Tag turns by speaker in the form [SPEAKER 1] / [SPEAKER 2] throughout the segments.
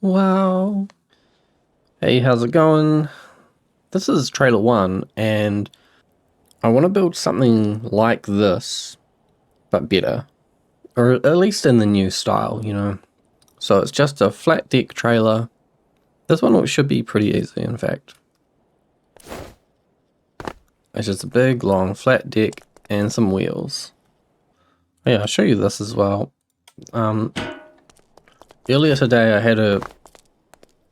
[SPEAKER 1] Wow. Hey, how's it going? This is trailer one, and I want to build something like this, but better. Or at least in the new style, you know. So it's just a flat deck trailer. This one should be pretty easy, in fact. It's just a big, long, flat deck and some wheels. Oh, yeah, I'll show you this as well. Earlier today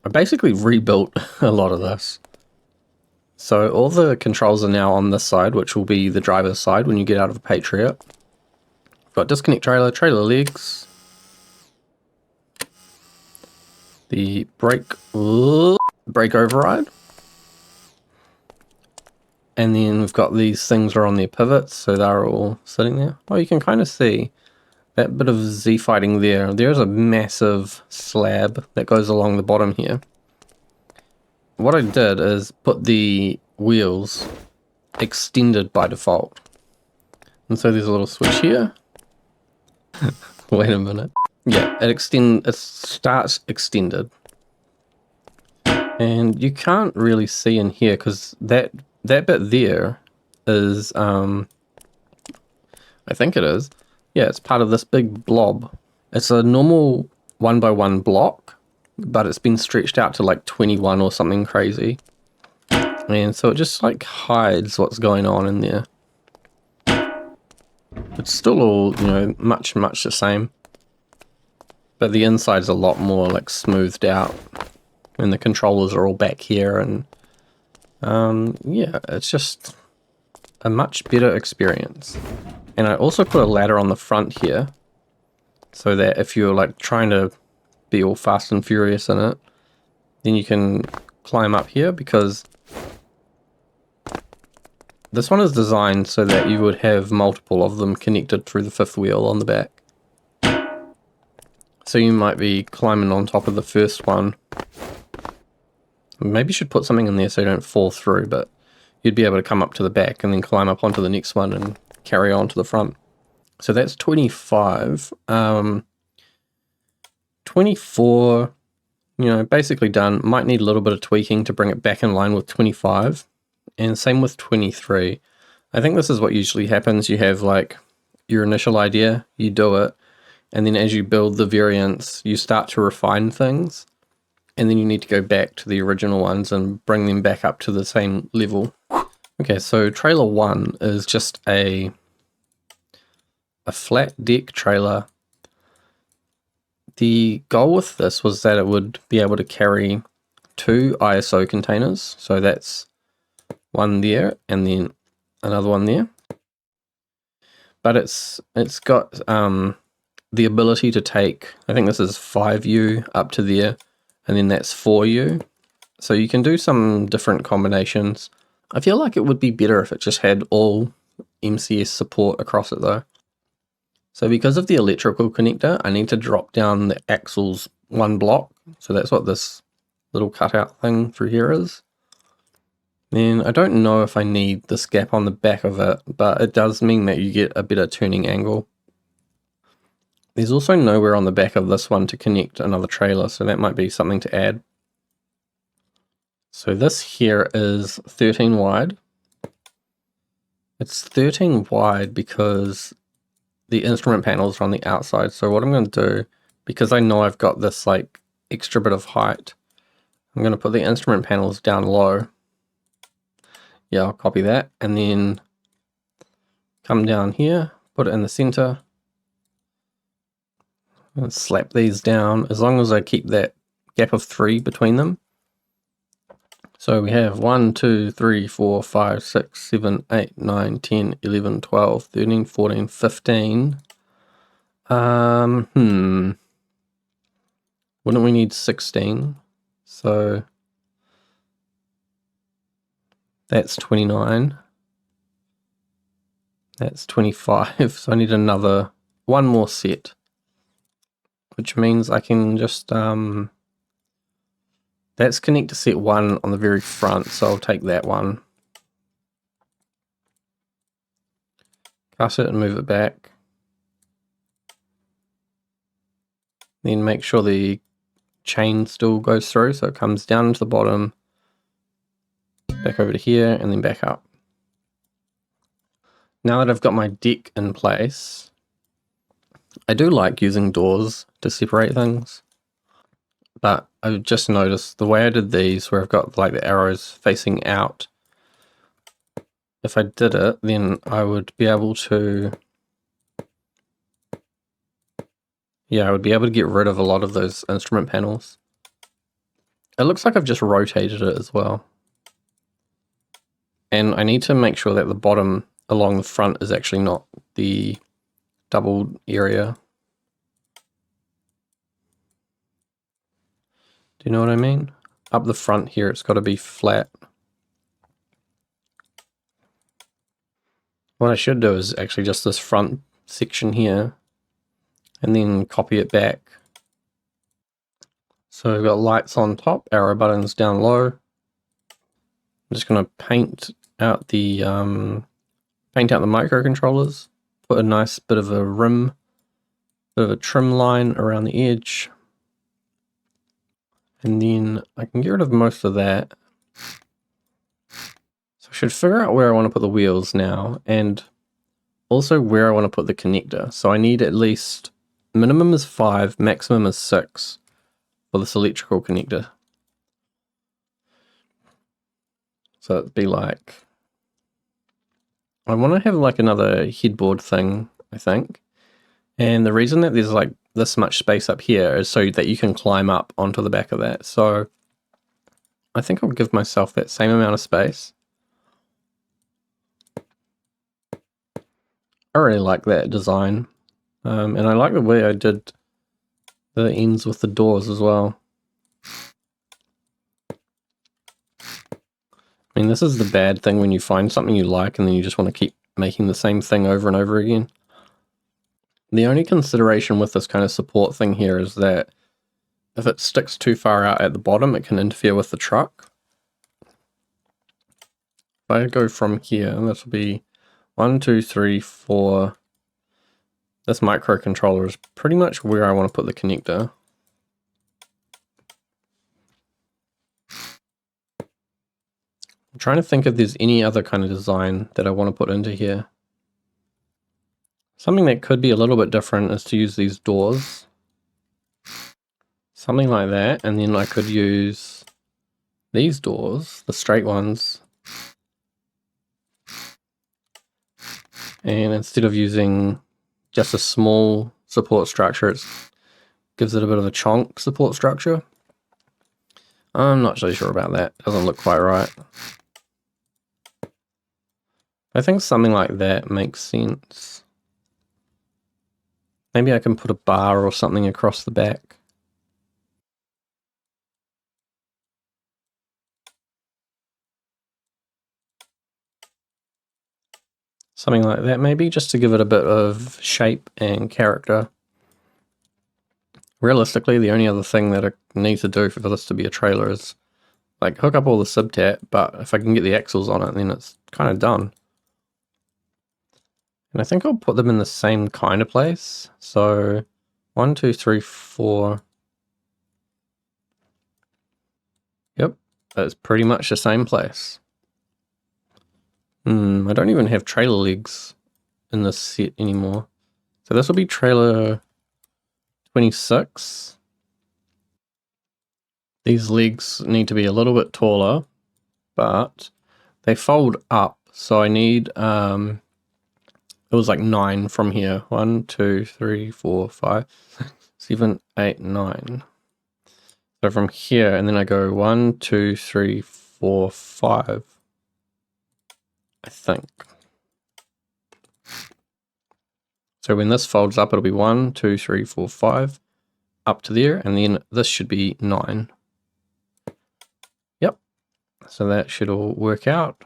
[SPEAKER 1] I basically rebuilt a lot of this. So all the controls are now on this side, which will be the driver's side when you get out of a Patriot. Got disconnect trailer, trailer legs, the brake override, and then we've got these things are on their pivots, so they're all sitting there. Oh, you can kind of see that bit of Z fighting there. There's a massive slab that goes along the bottom here. What I did is put the wheels extended by default. And so there's a little switch here. Wait a minute. Yeah, it starts extended. And you can't really see in here because that bit there is I think it is. Yeah, it's part of this big blob. It's a normal 1x1 block, but it's been stretched out to like 21 or something crazy. And so it just like hides what's going on in there. It's still all, you know, much the same. But the inside's a lot more like smoothed out. And the controllers are all back here, and yeah, it's just a much better experience. And I also put a ladder on the front here, so that if you're like trying to be all fast and furious in it, then you can climb up here, because this one is designed so that you would have multiple of them connected through the fifth wheel on the back. So you might be climbing on top of the first one. Maybe you should put something in there so you don't fall through, but you'd be able to come up to the back and then climb up onto the next one and carry on to the front. So that's 25. 24, you know, basically done. Might need a little bit of tweaking to bring it back in line with 25. And same with 23. I think this is what usually happens. You have like your initial idea, you do it, and then as you build the variants, you start to refine things. And then you need to go back to the original ones and bring them back up to the same level. Okay, so trailer one is just a flat deck trailer. The goal with this was that it would be able to carry 2 ISO containers. So that's one there and then another one there. But it's got the ability to take, I think this is 5U up to there, and then that's 4U. So you can do some different combinations. I feel like it would be better if it just had all MCS support across it though. So because of the electrical connector, I need to drop down the axles 1 block. So that's what this little cutout thing through here is. Then I don't know if I need this gap on the back of it, but it does mean that you get a better turning angle. There's also nowhere on the back of this one to connect another trailer, so that might be something to add. So this here is 13 wide. It's 13 wide because the instrument panels are on the outside. So what I'm going to do, because I know I've got this like extra bit of height, I'm going to put the instrument panels down low. Yeah, I'll copy that and then come down here, put it in the center, and slap these down as long as I keep that gap of 3 between them. So we have 1, 2, 3, 4, 5, 6, 7, 8, 9, 10, 11, 12, 13, 14, 15. Wouldn't we need 16? So that's 29. That's 25. So I need one more set, which means I can just, that's connect to set 1 on the very front. So I'll take that one, cut it and move it back. Then make sure the chain still goes through, so it comes down to the bottom, back over to here, and then back up. Now that I've got my deck in place, I do like using doors to separate things, but I've just noticed the way I did these, where I've got like the arrows facing out, if I did it, then I would be able to, I would be able to get rid of a lot of those instrument panels. It looks like I've just rotated it as well. And I need to make sure that the bottom along the front is actually not the doubled area. Do you know what I mean? Up the front here, it's got to be flat. What I should do is actually just this front section here, and then copy it back. So we've got lights on top, arrow buttons down low. I'm just going to paint out the microcontrollers, put a nice bit of a rim, bit of a trim line around the edge, and then I can get rid of most of that. So I should figure out where I want to put the wheels now, and also where I want to put the connector. So I need at least, minimum is 5, maximum is 6 for this electrical connector. So it'd be like, I want to have like another headboard thing, I think. And the reason that there's like this much space up here is so that you can climb up onto the back of that. So I think I'll give myself that same amount of space. I really like that design. And I like the way I did the ends with the doors as well. I mean, this is the bad thing when you find something you like and then you just want to keep making the same thing over and over again. The only consideration with this kind of support thing here is that if it sticks too far out at the bottom, it can interfere with the truck. If I go from here, and this will be 1, 2, 3, 4. This microcontroller is pretty much where I want to put the connector. I'm trying to think if there's any other kind of design that I want to put into here. Something that could be a little bit different is to use these doors. Something like that, and then I could use these doors, the straight ones. And instead of using just a small support structure, it gives it a bit of a chonk support structure. I'm not really sure about that. Doesn't look quite right. I think something like that makes sense. Maybe I can put a bar or something across the back. Something like that maybe, just to give it a bit of shape and character. Realistically, the only other thing that I need to do for this to be a trailer is like hook up all the subtat, but if I can get the axles on it, then it's kind of done. And I think I'll put them in the same kind of place. So 1, 2, 3, 4. Yep, it's pretty much the same place. I don't even have trailer legs in this set anymore. So this will be trailer 26. These legs need to be a little bit taller, but they fold up. So I need, it was like 9 from here. 1, 2, 3, 4, 5, 7, 8, 9. So from here, and then I go 1, 2, 3, 4, 5. I think. So when this folds up, it'll be 1, 2, 3, 4, 5 up to there, and then this should be 9. Yep. So that should all work out.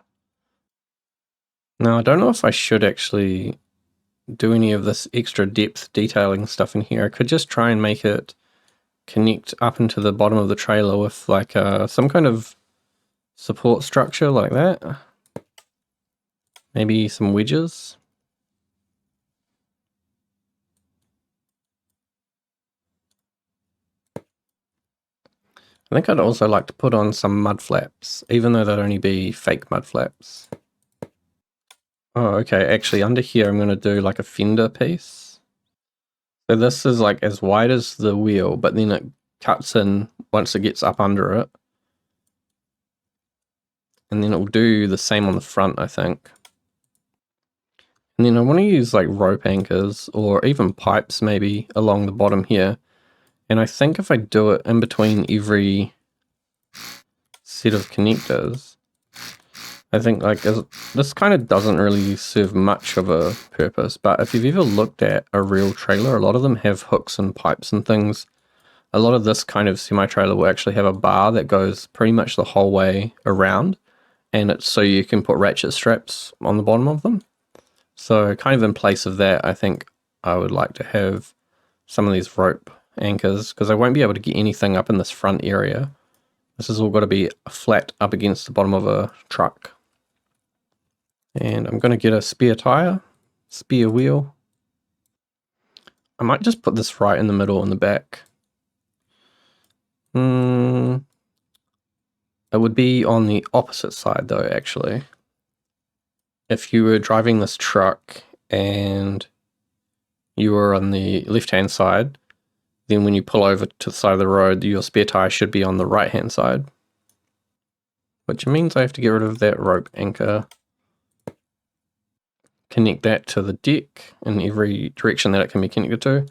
[SPEAKER 1] Now I don't know if I should actually do any of this extra depth detailing stuff in here. I could just try and make it connect up into the bottom of the trailer with like some kind of support structure like that. Maybe some wedges. I think I'd also like to put on some mud flaps, even though they'd only be fake mud flaps. Oh, okay, actually under here I'm going to do like a fender piece. So this is like as wide as the wheel, but then it cuts in once it gets up under it. And then it will do the same on the front, I think. And then I want to use like rope anchors or even pipes maybe along the bottom here. And I think if I do it in between every set of connectors, I think like this kind of doesn't really serve much of a purpose, but if you've ever looked at a real trailer, a lot of them have hooks and pipes and things. A lot of this kind of semi-trailer will actually have a bar that goes pretty much the whole way around, and it's so you can put ratchet straps on the bottom of them. So kind of in place of that, I think I would like to have some of these rope anchors, because I won't be able to get anything up in this front area. This has all got to be flat up against the bottom of a truck. And I'm going to get a spare tire, spare wheel. I might just put this right in the middle in the back. It would be on the opposite side though, actually. If you were driving this truck and you were on the left-hand side, then when you pull over to the side of the road, your spare tire should be on the right-hand side. Which means I have to get rid of that rope anchor. Connect that to the deck in every direction that it can be connected to.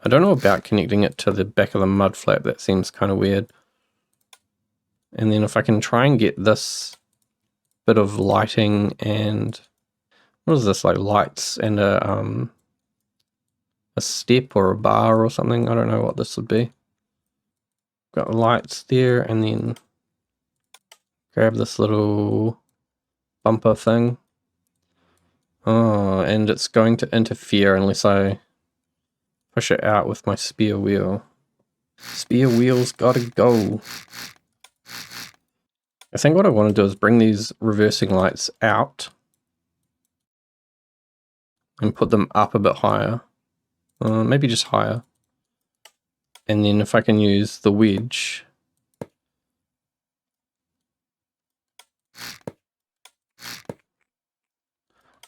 [SPEAKER 1] I don't know about connecting it to the back of the mud flap, that seems kind of weird. And then if I can try and get this bit of lighting and what is this, like lights and a step or a bar or something, I don't know what this would be. Got lights there, and then grab this little bumper thing. Oh, and it's going to interfere unless I push it out with my spare wheel. Spare wheel's gotta go. I think what I want to do is bring these reversing lights out and put them up a bit higher. Maybe just higher. And then if I can use the wedge,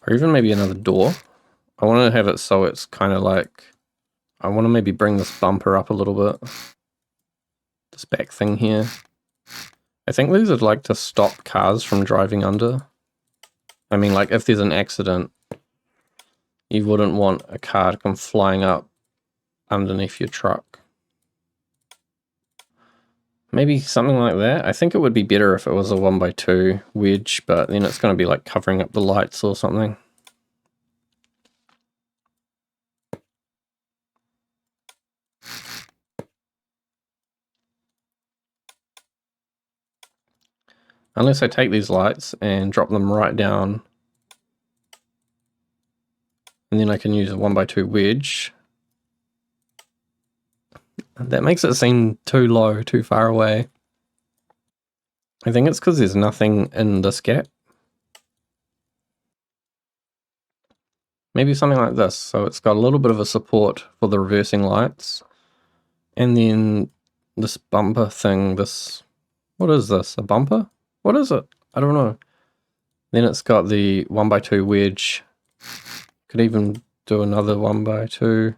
[SPEAKER 1] or even maybe another door. I want to have it so it's kind of like, I want to maybe bring this bumper up a little bit. This back thing here. I think these would like to stop cars from driving under. I mean, like if there's an accident, you wouldn't want a car to come flying up underneath your truck. Maybe something like that. I think it would be better if it was a 1x2 wedge, but then it's going to be like covering up the lights or something. Unless I take these lights and drop them right down, and then I can use a 1x2 wedge. That makes it seem too low, too far away. I think it's because there's nothing in this gap. Maybe something like this, so it's got a little bit of a support for the reversing lights. And then this bumper thing, this, what is this, a bumper? What is it? I don't know. Then it's got the 1x2 wedge. Could even do another 1x2.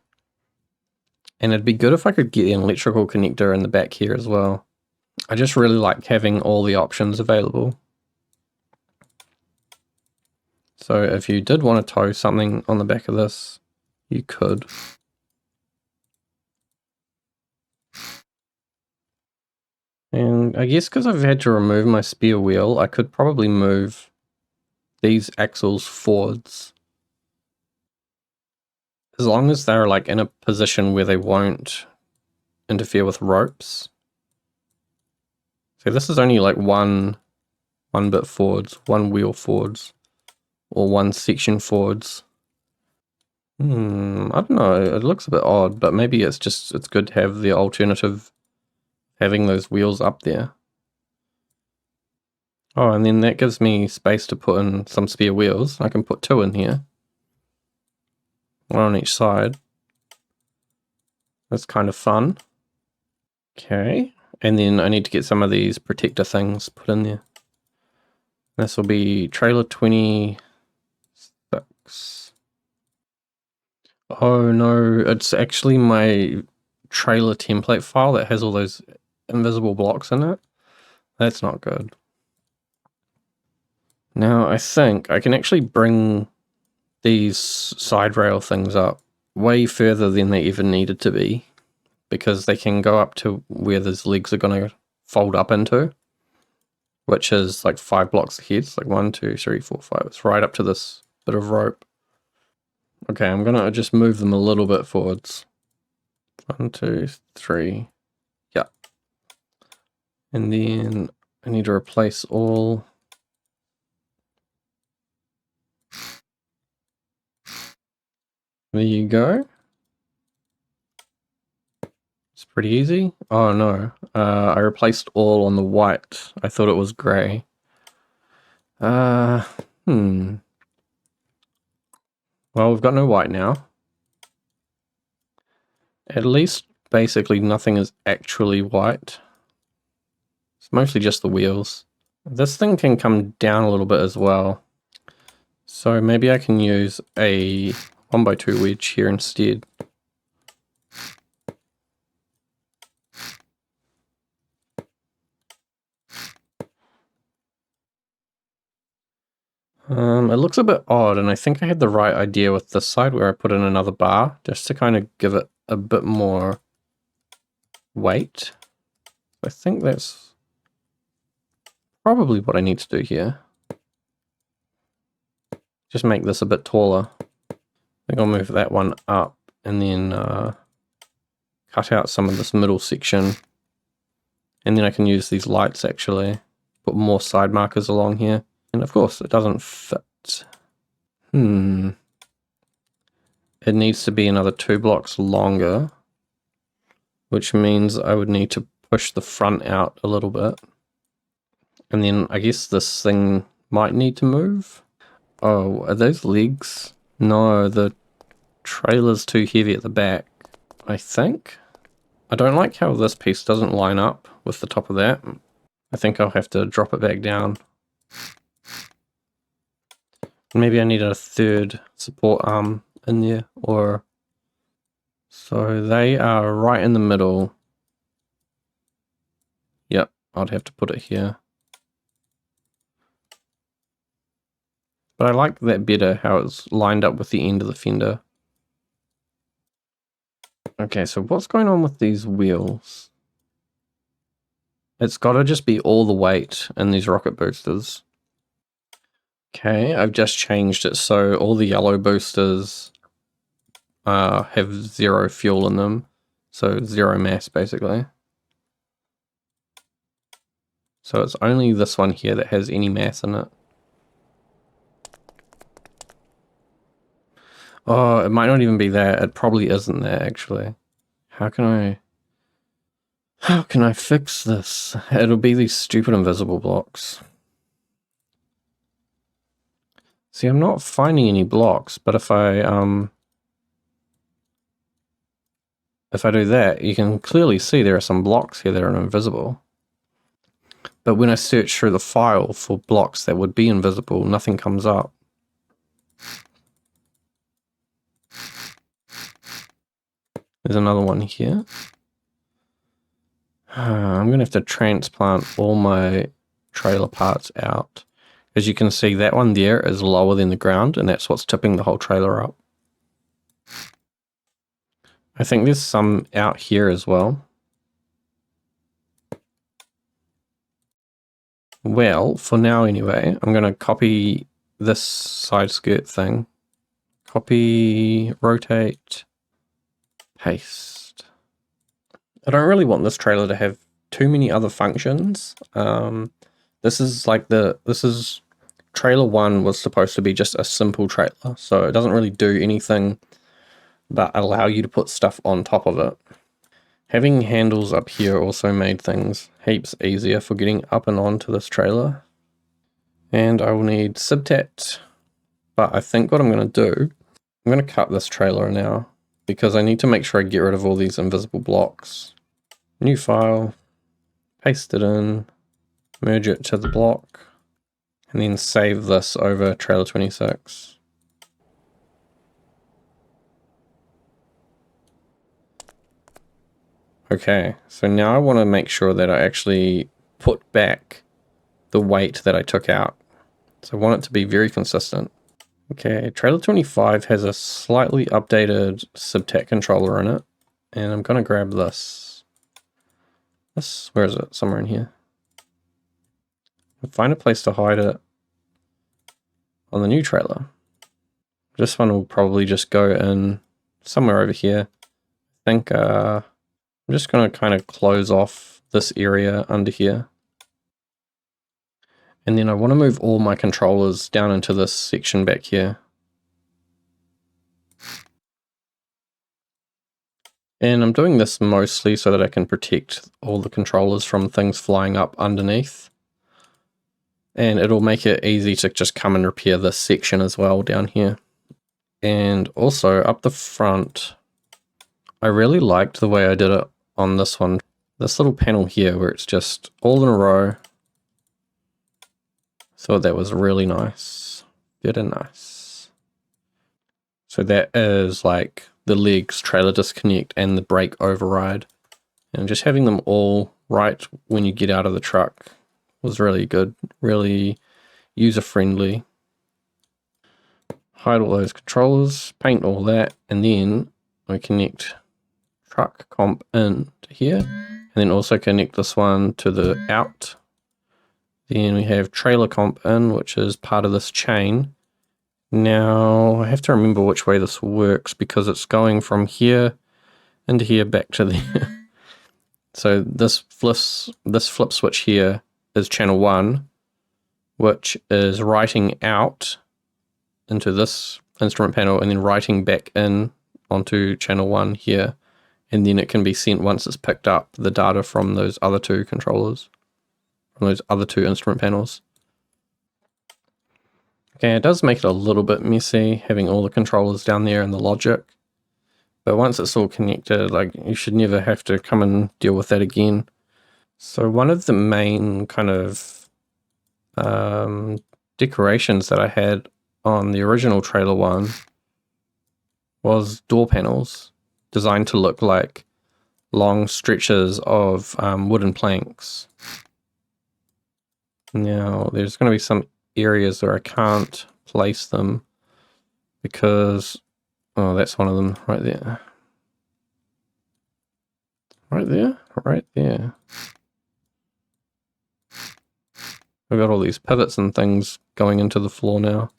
[SPEAKER 1] And it'd be good if I could get an electrical connector in the back here as well. I just really like having all the options available. So if you did want to tow something on the back of this, you could. And I guess because I've had to remove my spare wheel, I could probably move these axles forwards. As long as they're like in a position where they won't interfere with ropes. So this is only like one bit forwards, one wheel forwards, or one section forwards. I don't know, it looks a bit odd, but maybe it's good to have the alternative, having those wheels up there. Oh, and then that gives me space to put in some spare wheels. I can put 2 in here. 1 on each side. That's kind of fun. Okay, And then I need to get some of these protector things put in there. This will be trailer 26. Oh no, it's actually my trailer template file that has all those invisible blocks in it. That's not good. Now I think I can actually bring these side rail things up way further than they ever needed to be, because they can go up to where those legs are going to fold up into, which is like 5 blocks ahead. It's like 1, 2, 3, 4, 5. It's right up to this bit of rope. Okay, I'm going to just move them a little bit forwards. 1, 2, 3. Yeah. And then I need to replace all. There you go. It's pretty easy. Oh no, I replaced all on the white. I thought it was grey. Well, we've got no white now. At least basically nothing is actually white. It's mostly just the wheels. This thing can come down a little bit as well. So maybe I can use a 1x2 wedge here instead. It looks a bit odd, and I think I had the right idea with this side where I put in another bar just to kind of give it a bit more weight. I think that's probably what I need to do here. Just make this a bit taller. I think I'll move that one up and then cut out some of this middle section. And then I can use these lights actually. Put more side markers along here. And of course it doesn't fit. It needs to be another 2 blocks longer, which means I would need to push the front out a little bit. And then I guess this thing might need to move. Oh, are those legs? No, the trailer's too heavy at the back, I think. I don't like how this piece doesn't line up with the top of that. I think I'll have to drop it back down. Maybe I need a third support arm in there, or... So they are right in the middle. Yep, I'd have to put it here. But I like that better, how it's lined up with the end of the fender. Okay, so what's going on with these wheels? It's got to just be all the weight in these rocket boosters. Okay, I've just changed it so all the yellow boosters have 0 fuel in them. So 0 mass, basically. So it's only this one here that has any mass in it. Oh, it might not even be that. It probably isn't that, actually. How can I fix this? It'll be these stupid invisible blocks. See, I'm not finding any blocks, but if I do that, you can clearly see there are some blocks here that are invisible. But when I search through the file for blocks that would be invisible, nothing comes up. There's another one here. I'm going to have to transplant all my trailer parts out. As you can see, that one there is lower than the ground, and that's what's tipping the whole trailer up. I think there's some out here as well. Well, for now anyway, I'm going to copy this side skirt thing. Copy, rotate, paste. I don't really want this trailer to have too many other functions. This is trailer 1 was supposed to be just a simple trailer, so it doesn't really do anything but allow you to put stuff on top of it. Having handles up here also made things heaps easier for getting up and onto this trailer. And I will need Subtat, but I think what I'm going to do, I'm going to cut this trailer now because I need to make sure I get rid of all these invisible blocks. New file, paste it in, merge it to the block, and then save this over trailer 26. Okay, so now I want to make sure that I actually put back the weight that I took out. So I want it to be very consistent. Okay, trailer 25 has a slightly updated subtac controller in it, and I'm going to grab this. Where is it? Somewhere in here. Find a place to hide it on the new trailer. This one will probably just go in somewhere over here. I think I'm just going to kind of close off this area under here. And then I want to move all my controllers down into this section back here. And I'm doing this mostly so that I can protect all the controllers from things flying up underneath. And it'll make it easy to just come and repair this section as well down here. And also up the front, I really liked the way I did it on this one. This little panel here where it's just all in a row. Thought that was really nice. Good and nice. So that is like the legs, trailer disconnect, and the brake override. And just having them all right when you get out of the truck was really good, really user-friendly. Hide all those controllers, paint all that, and then I connect truck comp in to here, and then also connect this one to the out. Then we have trailer comp in, which is part of this chain. Now I have to remember which way this works because it's going from here into here back to there. So this flip switch here is channel 1, which is writing out into this instrument panel and then writing back in onto channel 1 here. And then it can be sent once it's picked up the data from those other two controllers, from those other two instrument panels. Okay, it does make it a little bit messy having all the controllers down there and the logic. But once it's all connected, like, you should never have to come and deal with that again. So one of the main kind of decorations that I had on the original trailer one was door panels designed to look like long stretches of wooden planks. Now, there's going to be some areas where I can't place them because, oh, that's one of them right there. Right there? Right there. I've got all these pivots and things going into the floor now.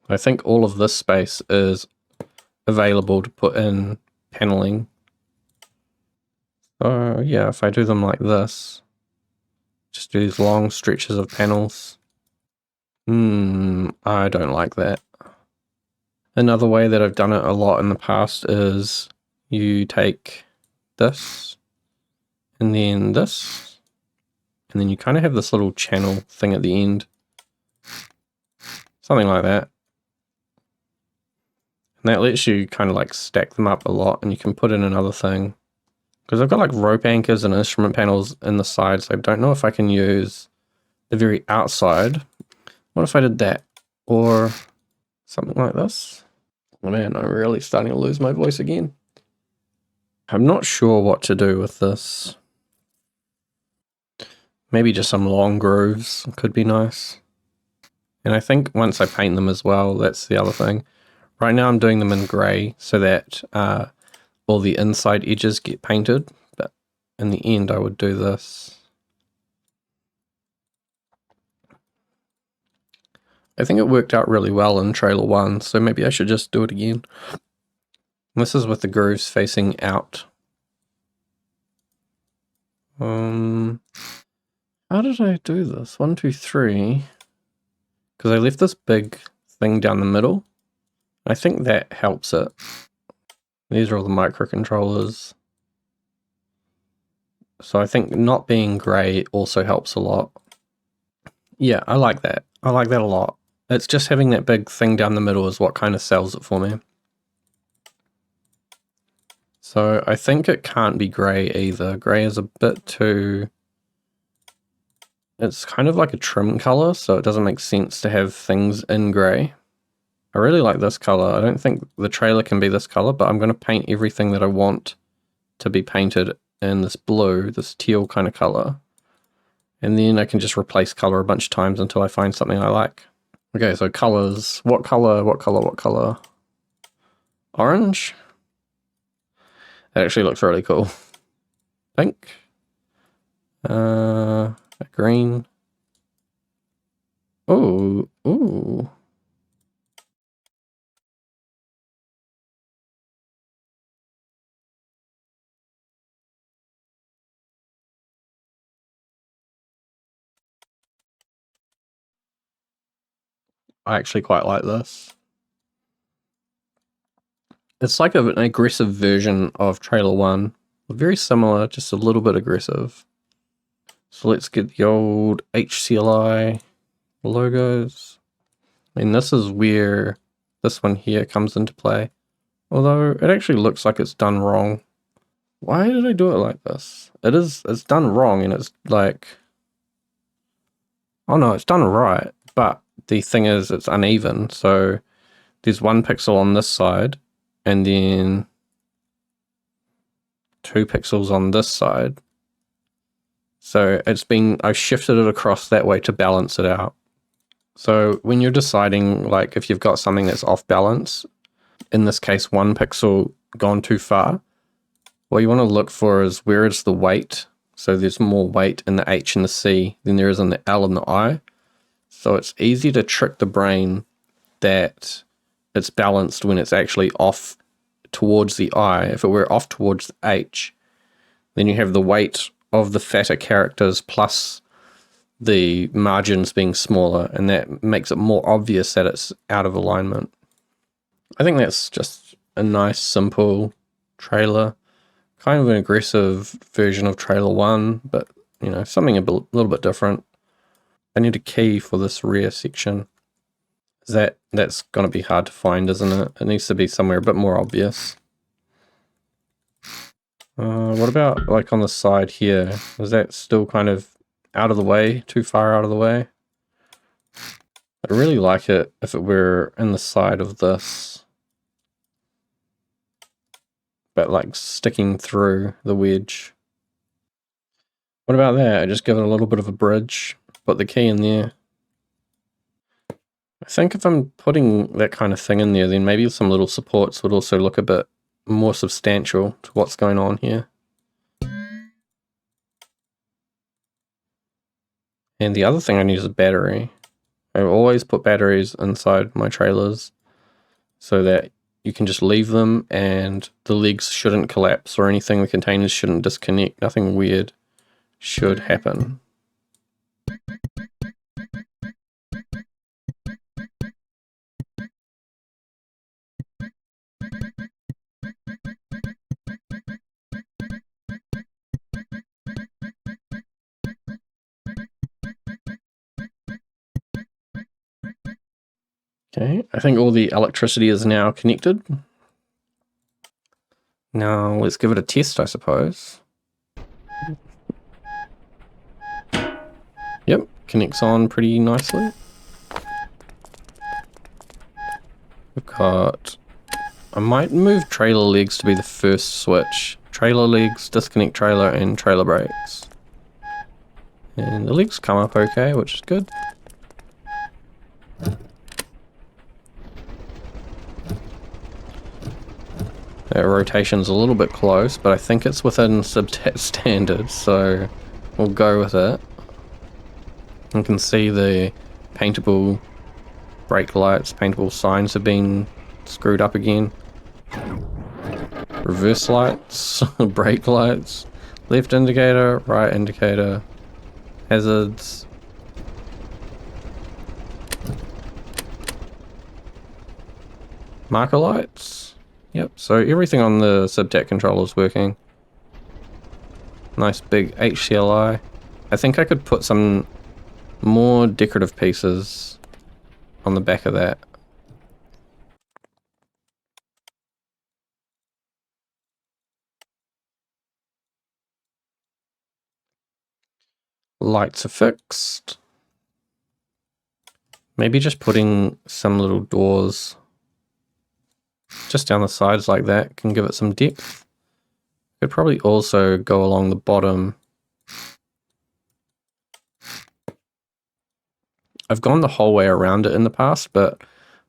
[SPEAKER 1] I think all of this space is available to put in paneling. So yeah, if I do them like this, just do these long stretches of panels. I don't like that. Another way that I've done it a lot in the past is you take this and then this, and then you kind of have this little channel thing at the end. Something like that. And that lets you kind of like stack them up a lot, and you can put in another thing. Because I've got like rope anchors and instrument panels in the side, so I don't know if I can use the very outside. What if I did that? Or something like this? Oh man, I'm really starting to lose my voice again. I'm not sure what to do with this. Maybe just some long grooves could be nice. And I think once I paint them as well, that's the other thing. Right now I'm doing them in grey so that all the inside edges get painted, but in the end I would do this. I think it worked out really well in trailer 1, so maybe I should just do it again. This is with the grooves facing out. How did I do this? 1, 2, 3. Because I left this big thing down the middle. I think that helps it. These are all the microcontrollers. So I think not being grey also helps a lot. Yeah, I like that. I like that a lot. It's just having that big thing down the middle is what kind of sells it for me. So I think it can't be grey either. Grey is a bit too... It's kind of like a trim color, so it doesn't make sense to have things in grey. I really like this color. I don't think the trailer can be this color, but I'm going to paint everything that I want to be painted in this blue, this teal kind of color. And then I can just replace color a bunch of times until I find something I like. Okay, so colors. What color, what color, what color? Orange? That actually looks really cool. Pink. Green. Ooh, ooh. I actually quite like this. It's like an aggressive version of Trailer 1. Very similar, just a little bit aggressive. So let's get the old HCLI logos. And this is where this one here comes into play. Although it actually looks like it's done wrong. Why did I do it like this? It's done wrong and it's like... Oh no, it's done right. But the thing is, it's uneven. So there's 1 pixel on this side and then 2 pixels on this side. So I've shifted it across that way to balance it out. So when you're deciding, like, if you've got something that's off balance, in this case 1 pixel gone too far, what you want to look for is where is the weight. So there's more weight in the H and the C than there is in the L and the I. So it's easy to trick the brain that it's balanced when it's actually off towards the I. If it were off towards the H, then you have the weight of the fatter characters plus the margins being smaller, and that makes it more obvious that it's out of alignment. I think that's just a nice, simple trailer. Kind of an aggressive version of Trailer 1, but, you know, something a little bit different. I need a key for this rear section. That's going to be hard to find, isn't it? It needs to be somewhere a bit more obvious. What about, like, on the side here? Is that still kind of out of the way? Too far out of the way? I'd really like it if it were in the side of this. But, like, sticking through the wedge. What about that? I just give it a little bit of a bridge. Put the key in there. I think if I'm putting that kind of thing in there, then maybe some little supports would also look a bit more substantial to what's going on here. And the other thing I need is a battery. I always put batteries inside my trailers so that you can just leave them and the legs shouldn't collapse or anything. The containers shouldn't disconnect. Nothing weird should happen. Okay, I think all the electricity is now connected. Now let's give it a test, I suppose. Yep, connects on pretty nicely. We've got... I might move trailer legs to be the first switch. Trailer legs, disconnect trailer, and trailer brakes. And the legs come up okay, which is good. That rotation's a little bit close, but I think it's within subtat standards, so we'll go with it. You can see the paintable brake lights, paintable signs have been screwed up again. Reverse lights, brake lights, left indicator, right indicator, hazards. Marker lights. Yep, so everything on the subtat controller is working. Nice big HCLI. I think I could put some more decorative pieces on the back of that. Lights are fixed. Maybe just putting some little doors just down the sides like that can give it some depth. Could probably also go along the bottom. I've gone the whole way around it in the past, but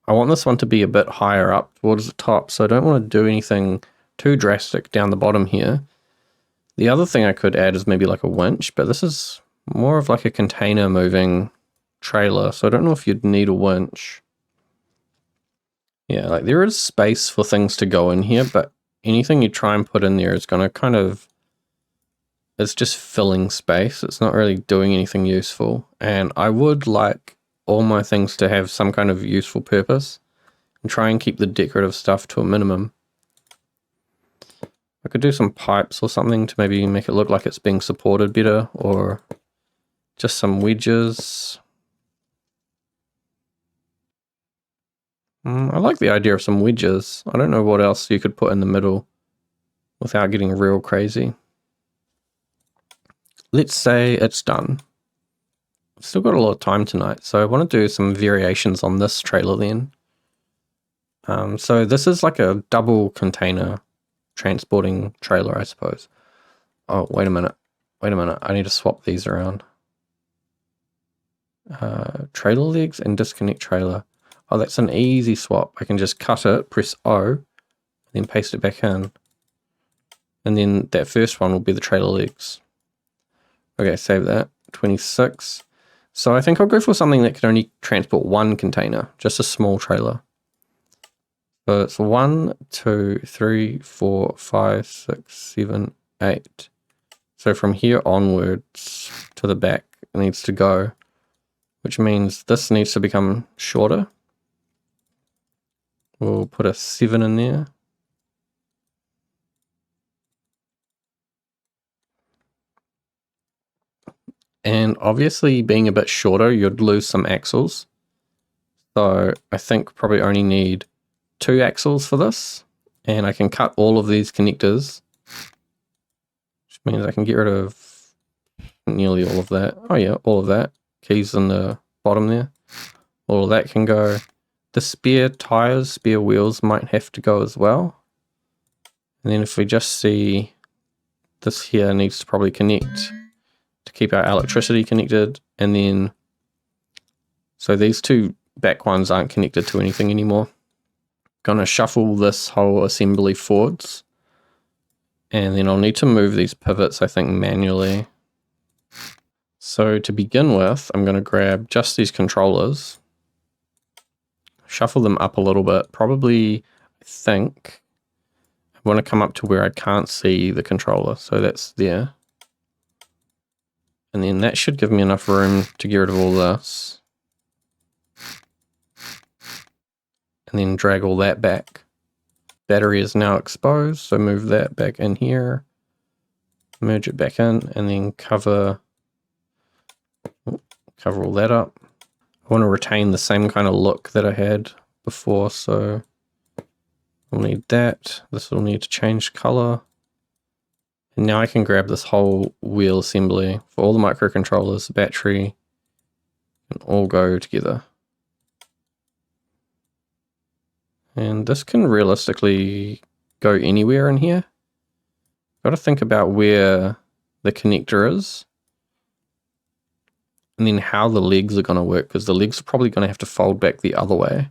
[SPEAKER 1] I want this one to be a bit higher up towards the top, so I don't want to do anything too drastic down the bottom here. The other thing I could add is maybe like a winch, but this is more of like a container moving trailer, so I don't know if you'd need a winch. Yeah, like there is space for things to go in here, but anything you try and put in there is going to kind of, it's just filling space. It's not really doing anything useful. And I would like all my things to have some kind of useful purpose and try and keep the decorative stuff to a minimum. I could do some pipes or something to maybe make it look like it's being supported better, or just some wedges. I like the idea of some wedges. I don't know what else you could put in the middle without getting real crazy. Let's say it's done. I've still got a lot of time tonight, so I want to do some variations on this trailer then. So this is like a double container transporting trailer, I suppose. Oh, wait a minute. I need to swap these around. Trailer legs and disconnect trailer. Oh, that's an easy swap. I can just cut it, press O, then paste it back in. And then that first one will be the trailer legs. Okay, save that. 26. So I think I'll go for something that can only transport one container, just a small trailer. So it's 1, 2, 3, 4, 5, 6, 7, 8. So from here onwards to the back it needs to go, which means this needs to become shorter. We'll put a 7 in there. And obviously being a bit shorter, you'd lose some axles. So I think probably only need 2 axles for this. And I can cut all of these connectors, which means I can get rid of nearly all of that. Oh yeah, all of that. Keys in the bottom there. All of that can go. The spare tires, spare wheels might have to go as well. And then if we just see this here needs to probably connect to keep our electricity connected. And then, so these 2 back ones aren't connected to anything anymore. Gonna shuffle this whole assembly forwards. And then I'll need to move these pivots, I think, manually. So to begin with, I'm going to grab just these controllers, shuffle them up a little bit. Probably, I think, I want to come up to where I can't see the controller. So that's there. And then that should give me enough room to get rid of all this. And then drag all that back. Battery is now exposed, so move that back in here. Merge it back in, and then cover all that up. I want to retain the same kind of look that I had before, so we'll need that. This will need to change color. And now I can grab this whole wheel assembly for all the microcontrollers, the battery, and all go together. And this can realistically go anywhere in here. Got to think about where the connector is. And then how the legs are going to work, because the legs are probably going to have to fold back the other way.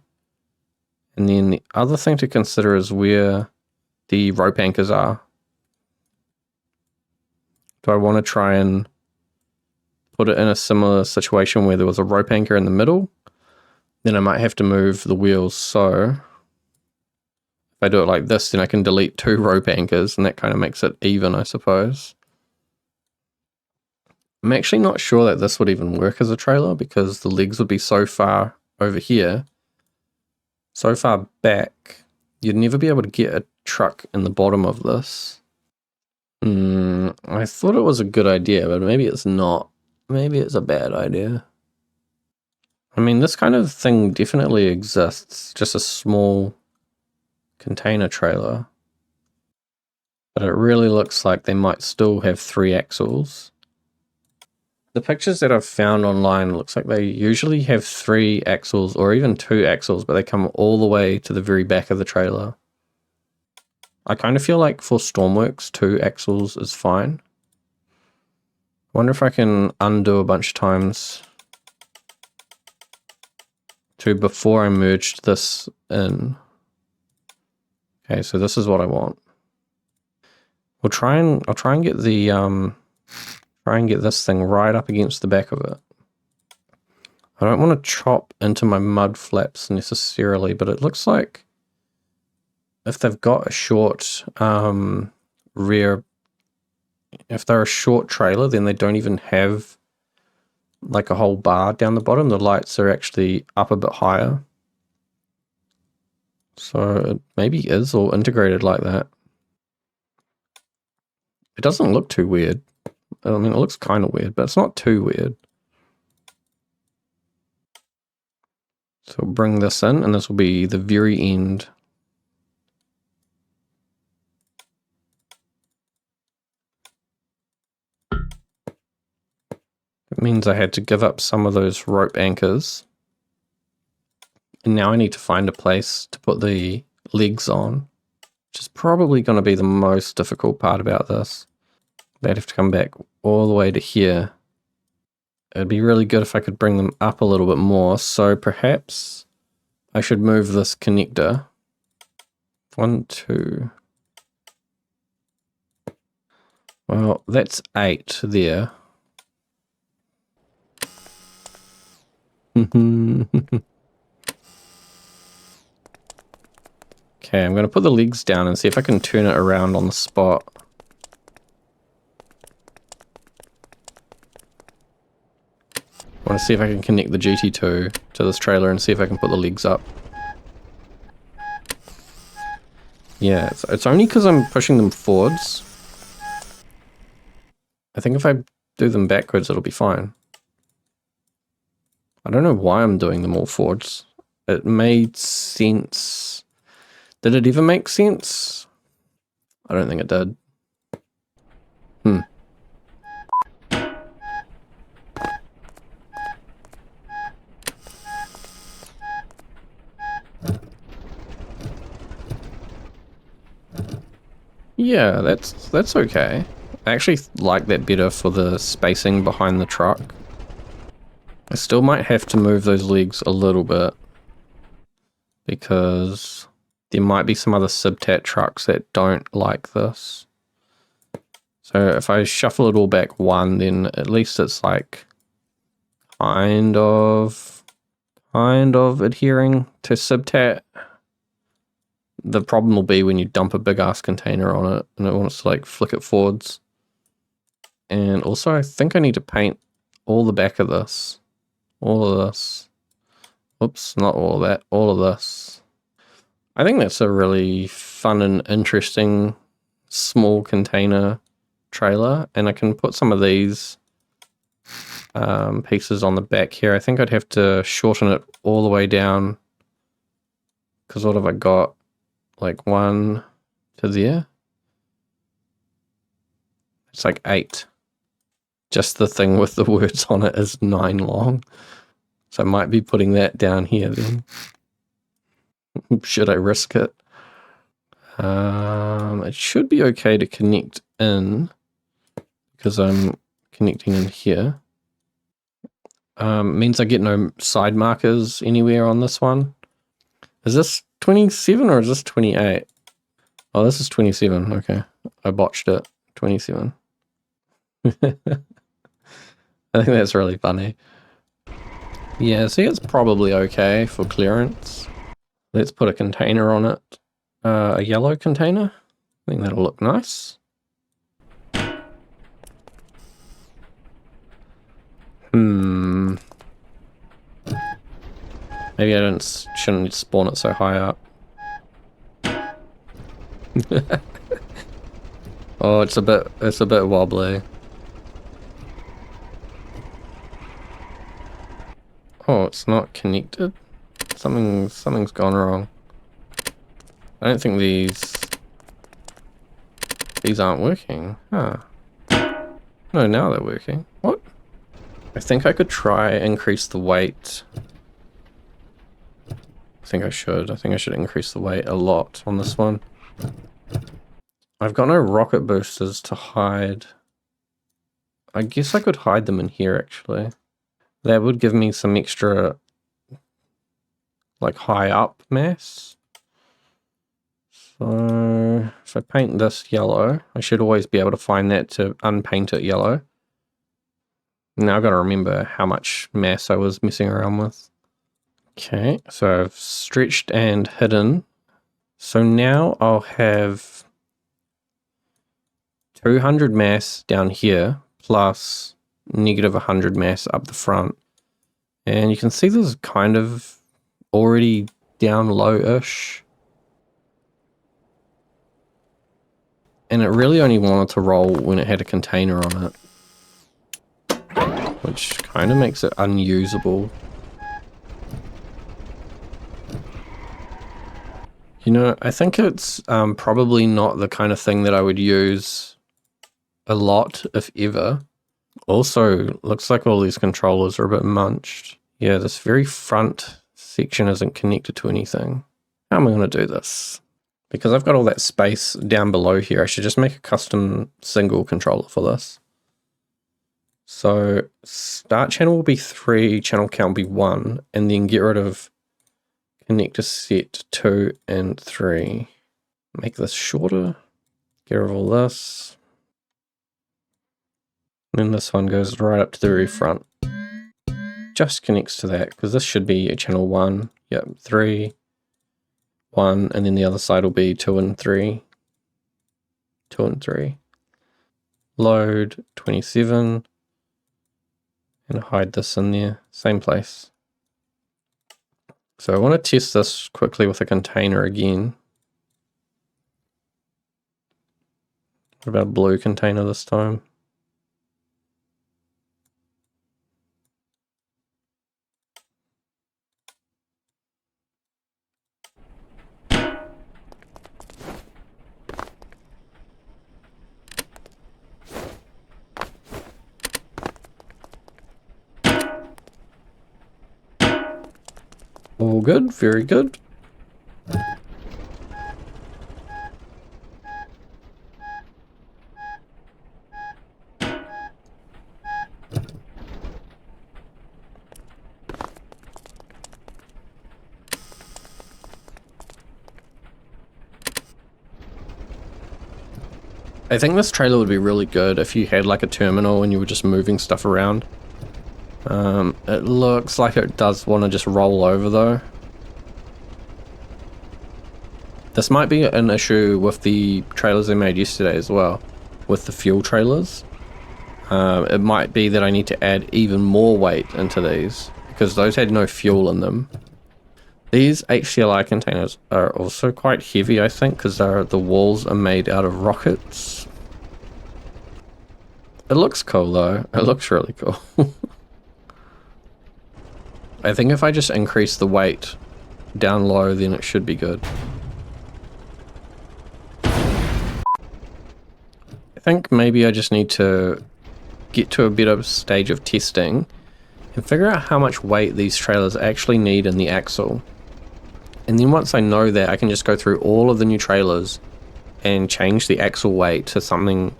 [SPEAKER 1] And then the other thing to consider is where the rope anchors are. Do I want to try and put it in a similar situation where there was a rope anchor in the middle? Then I might have to move the wheels. So if I do it like this, then I can delete 2 rope anchors, and that kind of makes it even, I suppose. I'm actually not sure that this would even work as a trailer, because the legs would be so far over here, so far back, you'd never be able to get a truck in the bottom of this. I thought it was a good idea, but maybe it's not. Maybe it's a bad idea. I mean, this kind of thing definitely exists, just a small container trailer. But it really looks like they might still have 3 axles. The pictures that I've found online looks like they usually have 3 axles or even 2 axles, but they come all the way to the very back of the trailer. I kind of feel like for Stormworks, 2 axles is fine. I wonder if I can undo a bunch of times to before I merged this in. Okay, so this is what I want. I'll try and get the try and get this thing right up against the back of it. I don't want to chop into my mud flaps necessarily, but it looks like if they've got a short rear, if they're a short trailer, then they don't even have like a whole bar down the bottom. The lights are actually up a bit higher. So it maybe is all integrated like that. It doesn't look too weird. I mean, it looks kind of weird, but it's not too weird. So we'll bring this in, and this will be the very end. It means I had to give up some of those rope anchors. And now I need to find a place to put the legs on, which is probably going to be the most difficult part about this. They'd have to come back all the way to here. It'd be really good if I could bring them up a little bit more. So perhaps I should move this connector. 1, 2. Well, that's 8 there. Okay, I'm going to put the legs down and see if I can turn it around on the spot. I want to see if I can connect the GT2 to this trailer and see if I can put the legs up. Yeah, it's only because I'm pushing them forwards. I think if I do them backwards, it'll be fine. I don't know why I'm doing them all forwards. It made sense. Did it even make sense? I don't think it did. Yeah, that's okay. I actually like that better for the spacing behind the truck. I still might have to move those legs a little bit because there might be some other Subtat trucks that don't like this. So if I shuffle it all back 1, then at least it's like kind of adhering to Subtat. The problem will be when you dump a big ass container on it and it wants to like flick it forwards. And also I think I need to paint all the back of this. All of this. Oops, not all of that. All of this. I think that's a really fun and interesting small container trailer. And I can put some of these pieces on the back here. I think I'd have to shorten it all the way down. Because what have I got? Like 1 to there. It's like 8. Just the thing with the words on it is 9 long. So I might be putting that down here then. Should I risk it? It should be okay to connect in because I'm connecting in here. Means I get no side markers anywhere on this one. Is this 27 or is this 28? Oh, this is 27. Okay. I botched it. 27. I think that's really funny. Yeah, see, it's probably okay for clearance. Let's put a container on it. A yellow container. I think that'll look nice. Maybe I shouldn't spawn it so high up. Oh, it's a bit wobbly. Oh, it's not connected. Something's gone wrong. I don't think these aren't working. Huh. No, now they're working. What? I think I could try increase the weight. I think I should increase the weight a lot on this one. I've got no rocket boosters to hide. I guess I could hide them in here actually. That would give me some extra like high up mass. So if I paint this yellow, I should always be able to find that to unpaint it yellow. Now I've got to remember how much mass I was messing around with. Okay, so I've stretched and hidden. So now I'll have 200 mass down here plus negative 100 mass up the front. And you can see this is kind of already down low-ish. And it really only wanted to roll when it had a container on it, which kind of makes it unusable. You know, I think it's probably not the kind of thing that I would use a lot, if ever. Also, looks like all these controllers are a bit munched. Yeah, this very front section isn't connected to anything. How am I going to do this? Because I've got all that space down below here, I should just make a custom single controller for this. So start channel will be 3, channel count will be 1, and then get rid of connector set 2 and 3. Make this shorter, get rid of all this. And then this one goes right up to the very front. Just connects to that, because this should be a channel 1, yep, 3, 1, and then the other side will be 2 and 3. 2 and 3. Load 27. And hide this in there, same place. So I want to test this quickly with a container again. What about a blue container this time? All good, very good. I think this trailer would be really good if you had like a terminal and you were just moving stuff around. It looks like it does want to just roll over though. This might be an issue with the trailers I made yesterday as well, with the fuel trailers. It might be that I need to add even more weight into these, because those had no fuel in them. These HCLI containers are also quite heavy, I think, because the walls are made out of rockets. It looks cool though, it looks really cool. I think if I just increase the weight down low, then it should be good. I think maybe I just need to get to a better stage of testing and figure out how much weight these trailers actually need in the axle. And then once I know that, I can just go through all of the new trailers and change the axle weight to something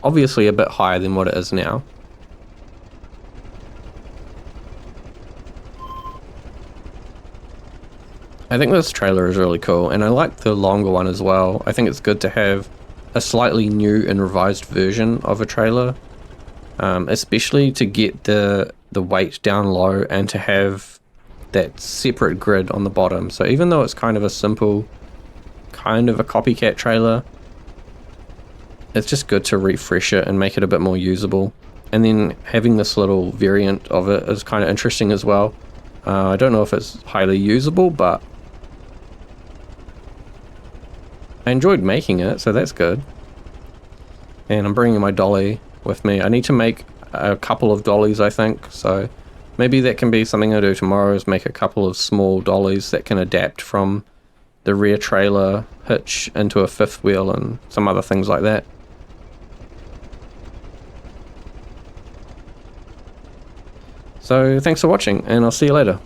[SPEAKER 1] obviously a bit higher than what it is now. I think this trailer is really cool, and I like the longer one as well. I think it's good to have a slightly new and revised version of a trailer, especially to get the weight down low and to have that separate grid on the bottom. So even though it's kind of a simple, kind of a copycat trailer, it's just good to refresh it and make it a bit more usable. And then having this little variant of it is kind of interesting as well. I don't know if it's highly usable, but I enjoyed making it, so that's good. And I'm bringing my dolly with me. I need to make a couple of dollies, I think, so maybe that can be something I do tomorrow, is make a couple of small dollies that can adapt from the rear trailer hitch into a fifth wheel and some other things like that. So thanks for watching, and I'll see you later.